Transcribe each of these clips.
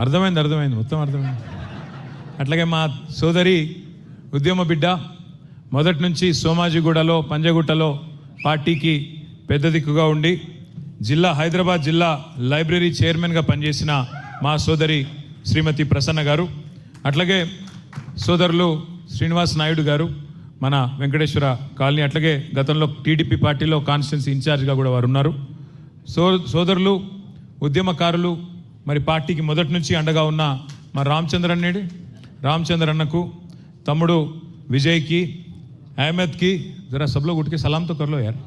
అర్థమైంది మొత్తం అర్థమైంది. అట్లాగే మా సోదరి ఉద్యమ బిడ్డ మొదటి నుంచి సోమాజిగూడలో పంజగుట్టలో పార్టీకి పెద్ద దిక్కుగా ఉండి హైదరాబాద్ జిల్లా లైబ్రరీ చైర్మన్గా పనిచేసిన మా సోదరి శ్రీమతి ప్రసన్న గారు, అట్లాగే సోదరులు శ్రీనివాస్ నాయుడు గారు మన వెంకటేశ్వర కాలనీ, అట్లాగే గతంలో టీడీపీ పార్టీలో కాన్స్టిట్యున్సీ ఇన్ఛార్జ్గా కూడా వారు ఉన్నారు. సోదరులు ఉద్యమకారులు మరి పార్టీకి మొదటి నుంచి అండగా ఉన్న మా రామచంద్ర అన్నకు, తమ్ముడు విజయ్కి, అహ్మద్కి, జరా సబ్లో గుట్కి సలాంతో కర్లో యార్,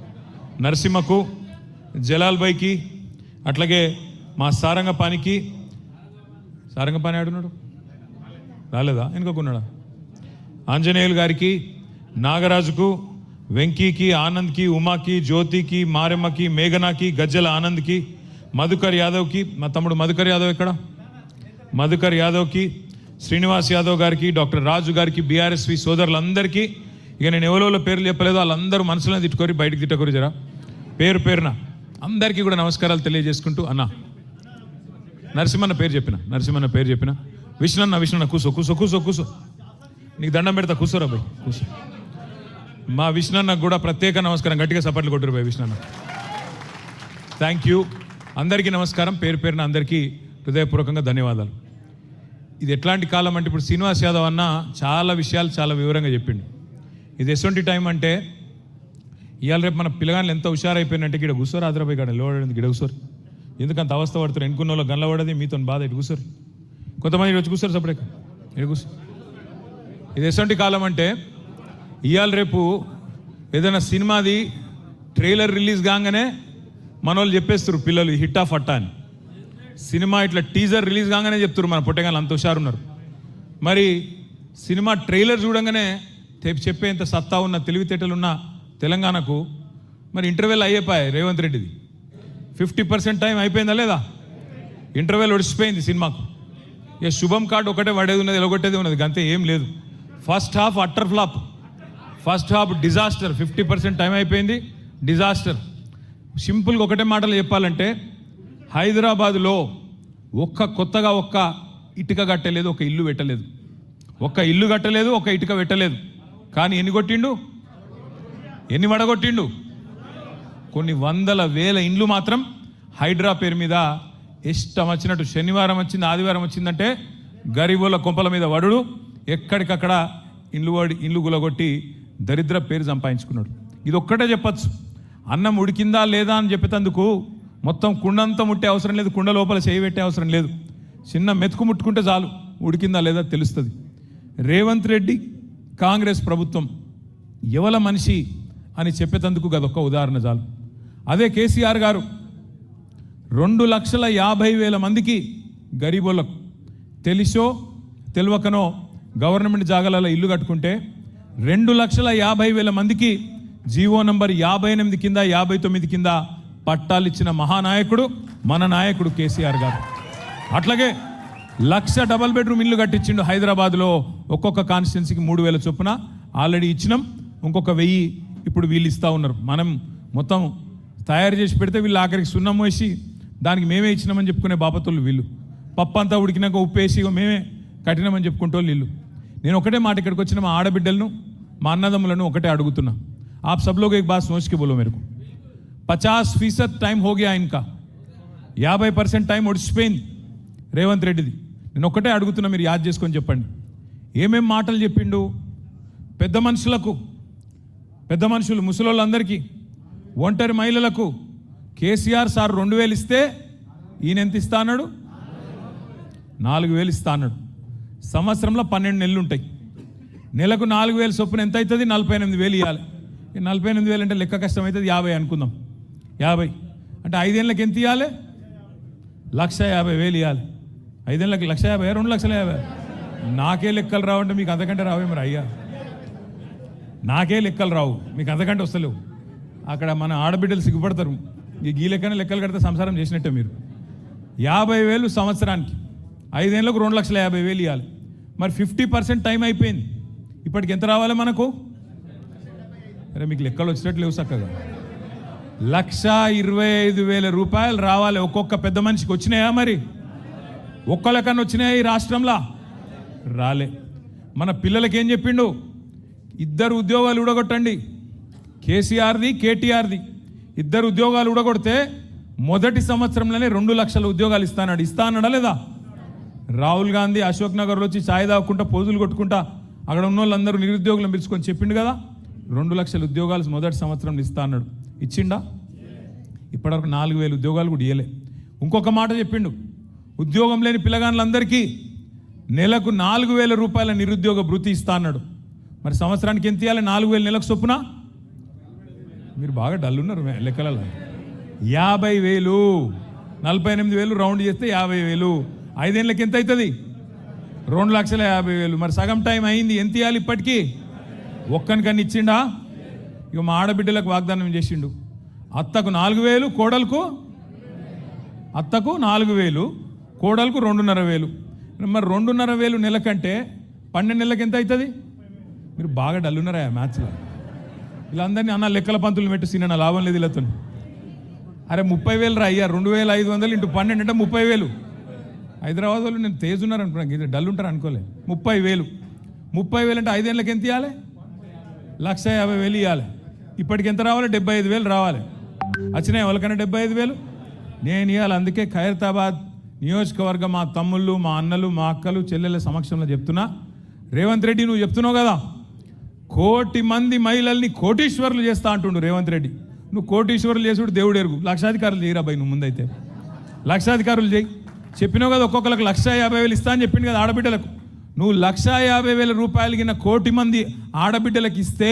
నరసింహకు, జలాల్ భాయ్కి, అట్లాగే మా సారంగపాణి ఆడున్నాడు రాలేదా ఇంకొకన్నాడా, ఆంజనేయులు గారికి, నాగరాజుకు, వెంకీకి, ఆనంద్కి, ఉమాకి, జ్యోతికి, మారెమ్మకి, మేఘనాకి, గజ్జల ఆనంద్కి, మధుకర్ యాదవ్కి, మా తమ్ముడు మధుకర్ యాదవ్ ఇక్కడ, మధుకర్ యాదవ్కి, శ్రీనివాస్ యాదవ్ గారికి, డాక్టర్ రాజు గారికి, బీఆర్ఎస్వి సోదరులందరికీ, ఇక నేను ఎవరో పేర్లు చెప్పలేదు, వాళ్ళందరూ మనసులో తిట్టుకోరి బయటకు తిట్టకోరు జరా పేరున అందరికీ కూడా నమస్కారాలు తెలియజేసుకుంటూ, అన్న నరసింహన్న పేరు చెప్పిన విష్ణన్న కూసో నీకు దండం పెడతా, కూర్చోరా భయ్ కూర్చో. మా విష్ణన్నకు కూడా ప్రత్యేక నమస్కారం, గట్టిగా సపట్లు కొట్టురు భయ్ విష్ణన్న. థ్యాంక్ యూ, అందరికీ నమస్కారం, పేరున అందరికీ హృదయపూర్వకంగా ధన్యవాదాలు. ఇది ఎట్లాంటి కాలం అంటే ఇప్పుడు శ్రీనివాస్ యాదవ్ అన్న చాలా విషయాలు చాలా వివరంగా చెప్పిండు. ఇది ఎటువంటి టైం అంటే ఇవాళ రేపు మన పిల్లగాళ్ళు ఎంత హుషారైపోయినంటే ఇక్కడ కూర్చోరు, ఆదరాబాయి కాడ నిలబడింది, గిడ కూర్చోరు, ఎందుకంత అవస్థ పడుతారు, ఎన్నుకున్న వాళ్ళు గల్ల పడది, మీతో బాధ ఇటు కూర్చోరు, కొంతమంది వచ్చి కూర్చోరు సపరేక ఇటు కూర్చో. ఇది ఎటువంటి కాలం అంటే ఇవాళ రేపు ఏదైనా సినిమాది ట్రైలర్ రిలీజ్ కాగానే మన వాళ్ళు చెప్పేస్తారు పిల్లలు హిట్ ఆఫ్ అట్టా అని. సినిమా ఇట్లా టీజర్ రిలీజ్ కాగానే చెప్తారు మన పొట్టగాళ్ళు అంత హుషారున్నారు. మరి సినిమా ట్రైలర్ చూడంగానే చెప్పేంత సత్తా ఉన్న తెలివితేటలున్న తెలంగాణకు మరి ఇంటర్వెల్ అయిపోయాయి రేవంత్ రెడ్డిది. 50% టైం అయిపోయిందా లేదా? ఇంటర్వెల్ ఒడిసిపోయింది సినిమాకు. ఇక శుభం కార్డు ఒకటే పడేది ఉన్నది, ఎలగొట్టేది ఉన్నది, అంతే ఏం లేదు. First half utter flop, first half disaster. 50% time అయిపోయింది, డిజాస్టర్. సింపుల్గా ఒకటే మాటలు చెప్పాలంటే హైదరాబాదులో కొత్తగా ఒక్క ఇటుక కట్టలేదు, ఒక ఇల్లు పెట్టలేదు, ఒక ఇటుక పెట్టలేదు. కానీ ఎన్ని కొట్టిండు, ఎన్ని వడగొట్టిండు? కొన్ని వందల వేల ఇండ్లు మాత్రం హైడ్రా పేరు మీద ఇష్టం వచ్చినట్టు శనివారం వచ్చింది, ఆదివారం వచ్చిందంటే గరీబుల కొంపల మీద వడుడు, ఎక్కడికక్కడ ఇండ్లు గులగొట్టి దరిద్ర పేరు సంపాదించుకున్నాడు. ఇది ఒక్కటే చెప్పచ్చు, అన్నం ఉడికిందా లేదా అని చెప్పేందుకు మొత్తం కుండంతా ముట్టే అవసరం లేదు, కుండ లోపల చేయి పెట్టే అవసరం లేదు, చిన్న మెతుకు ముట్టుకుంటే చాలు ఉడికిందా లేదా తెలుస్తుంది. రేవంత్ రెడ్డి కాంగ్రెస్ ప్రభుత్వం ఎవల మనిషి అని చెప్పేందుకు గదొక్క ఉదాహరణ చాలు. అదే కేసీఆర్ గారు 2,50,000 మందికి గరీబోళ్లకు తెలిసో తెలియకనో గవర్నమెంట్ జాగాలలో ఇల్లు కట్టుకుంటే 2,50,000 మందికి జీవో నంబర్ 58 కింద 59 కింద పట్టాలు ఇచ్చిన మహానాయకుడు మన నాయకుడు కేసీఆర్ గారు. అట్లాగే 1,00,000 డబల్ బెడ్రూమ్ ఇల్లు కట్టించిండు హైదరాబాద్లో. ఒక్కొక్క కాన్స్టిట్యున్సీకి 3,000 చొప్పున ఆల్రెడీ ఇచ్చినాం, ఇంకొక 1,000 ఇప్పుడు వీళ్ళు ఇస్తూ ఉన్నారు. మనం మొత్తం తయారు చేసి పెడితే వీళ్ళు ఆఖరికి సున్నం వేసి దానికి మేమే ఇచ్చినామని చెప్పుకునే బాపతులు వీళ్ళు. పప్పు అంతా ఉడికినాక ఉప్పేసి మేమే కట్టినామని చెప్పుకుంటూ వీళ్ళు. నేను ఒకటే మాట ఇక్కడికి వచ్చిన మా ఆడబిడ్డలను మా అన్నదమ్ములను ఒకటే అడుగుతున్నా, आप सब लोग एक बात सोच के बोलो मेरे को, 50% टाइम हो गया इनका, 50% టైం ఒడిసిపోయింది రేవంత్ రెడ్డిది. నేను ఒక్కటే అడుగుతున్నా, మీరు యాద్ చేసుకొని చెప్పండి ఏమేం మాటలు చెప్పిండు. పెద్ద మనుషులు ముసలోళ్ళందరికీ, ఒంటరి మహిళలకు కేసీఆర్ సార్ 2,000 ఇస్తే ఈయన ఎంత ఇస్తా అన్నాడు? 4,000 ఇస్తా అన్నాడు. సంవత్సరంలో 12 నెలలు ఉంటాయి, నెలకు 4,000 చొప్పున ఎంత అవుతుంది? 48,000 ఇవ్వాలి. 48,000 అంటే లెక్క కష్టం అవుతుంది, 50 అనుకుందాం. 50 అంటే 5 ఏళ్ళకి ఎంత ఇవ్వాలి? 1,50,000 ఇవ్వాలి. 5 ఏళ్ళకి 1,50,000, 2,50,000. నాకే లెక్కలు రావంటే మీకు అంతకంటే రావే మరి అయ్యా, నాకే లెక్కలు రావు, మీకు అంతకంటే వస్తలేవు. అక్కడ మన ఆడబిడ్డలు సిగ్గుపడతారు, ఈ లెక్కనే లెక్కలు కడితే సంసారం చేసినట్టే మీరు. 50,000 సంవత్సరానికి, 5 ఏళ్ళకు 2,50,000 ఇవ్వాలి. మరి 50% టైం అయిపోయింది, ఇప్పటికి ఎంత రావాలి మనకు? అరే మీకు లెక్కలు వచ్చినట్టు లేవు చక్కగా. 1,25,000 రూపాయలు రావాలి ఒక్కొక్క పెద్ద మనిషికి. వచ్చినాయా మరి? ఒక్కలకన్నా వచ్చినాయి ఈ రాష్ట్రంలో రాలే. మన పిల్లలకి ఏం చెప్పిండు? 2 ఉద్యోగాలు ఊడగొట్టండి. కేసీఆర్ది కేటీఆర్ది 2 ఉద్యోగాలు ఊడగొడితే మొదటి సంవత్సరంలోనే 2 లక్షల ఉద్యోగాలు ఇస్తా అన్నాడా లేదా? రాహుల్ గాంధీ అశోక్ నగర్లో వచ్చి ఛాయ్ తాగుకుంటా పోజులు కొట్టుకుంటా అక్కడ ఉన్న వాళ్ళందరూ నిరుద్యోగులను పిలుచుకొని చెప్పిండు కదా 2 లక్షల ఉద్యోగాలు మొదటి సంవత్సరం ఇస్తా అన్నాడు. ఇచ్చిండా? ఇప్పటివరకు 4,000 ఉద్యోగాలు కూడా ఇవ్వలే. ఇంకొక మాట చెప్పిండు, ఉద్యోగం లేని పిల్లగాళ్ళందరికీ నెలకు 4,000 రూపాయల నిరుద్యోగ భృతి ఇస్తా అన్నాడు. మరి సంవత్సరానికి ఎంత ఇవ్వాలి? 4,000 నెలకు చొప్పున. మీరు బాగా డల్ ఉన్నారు లెక్కలలో. 50,000, 48,000 రౌండ్ చేస్తే 50,000, 5 ఏళ్ళకి ఎంత అవుతుంది? 2,50,000. మరి సగం టైం అయింది, ఎంత ఇవ్వాలి ఇప్పటికీ? ఒక్కనికన్నా ఇచ్చిండా? ఇక మా ఆడబిడ్డలకు వాగ్దానం చేసిండు, అత్తకు 4,000, అత్తకు 4,000, కోడలకు 2,500. మరి 2,500 నెలకంటే 12 నెలలకు ఎంత అవుతుంది? మీరు బాగా డల్లున్నారా మ్యాథ్స్లో? వీళ్ళందరినీ అన్న లెక్కల పంతులు పెట్టి సిన్న లాభం లేదు వీళ్ళతో. అరే 30,000 రా అయ్యా, 2,500 ఇంటూ 12 అంటే 30,000. హైదరాబాద్ వాళ్ళు నేను తేజ్ ఉన్నారు అనుకున్నాను, డల్ ఉంటారు అనుకోలే. 30,000 అంటే 5 ఏళ్ళకి ఎంత ఇవ్వాలి? 1,50,000 ఇవ్వాలి. ఇప్పటికి ఎంత రావాలి? 75,000 రావాలి. వచ్చినాయి వాళ్ళకన్నా 75,000 నేను ఇవ్వాలి. అందుకే ఖైరతాబాద్ నియోజకవర్గం మా తమ్ముళ్ళు, మా అన్నలు, మా అక్కలు, చెల్లెల సమక్షంలో చెప్తున్నా, రేవంత్ రెడ్డి నువ్వు చెప్తున్నావు కదా 1,000,000 మంది మహిళల్ని కోటీశ్వరులు చేస్తా అంటుండు రేవంత్ రెడ్డి. నువ్వు కోటీశ్వరులు చేసుడు దేవుడు ఎరుగు. లక్షాధికారులు చేయరా భయ్, నువ్వు ముందైతే లక్షాధికారులు చేయి. చెప్పినావు కదా ఒక్కొక్కరికి 1,50,000 ఇస్తా అని చెప్పింది కదా ఆడబిడ్డలకు. నువ్వు 1,50,000 రూపాయలు కింద 1,000,000 మంది ఆడబిడ్డలకు ఇస్తే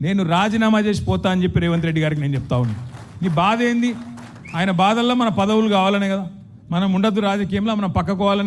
నేను రాజీనామా చేసి పోతా అని చెప్పి రేవంత్ రెడ్డి గారికి నేను చెప్తా ఉన్నాను. నీ బాధ ఏంది? ఆయన బాధల్లో మన పదవులు కావాలనే కదా, మనం ఉండద్దు రాజకీయంలో, మనం పక్కకోవాలని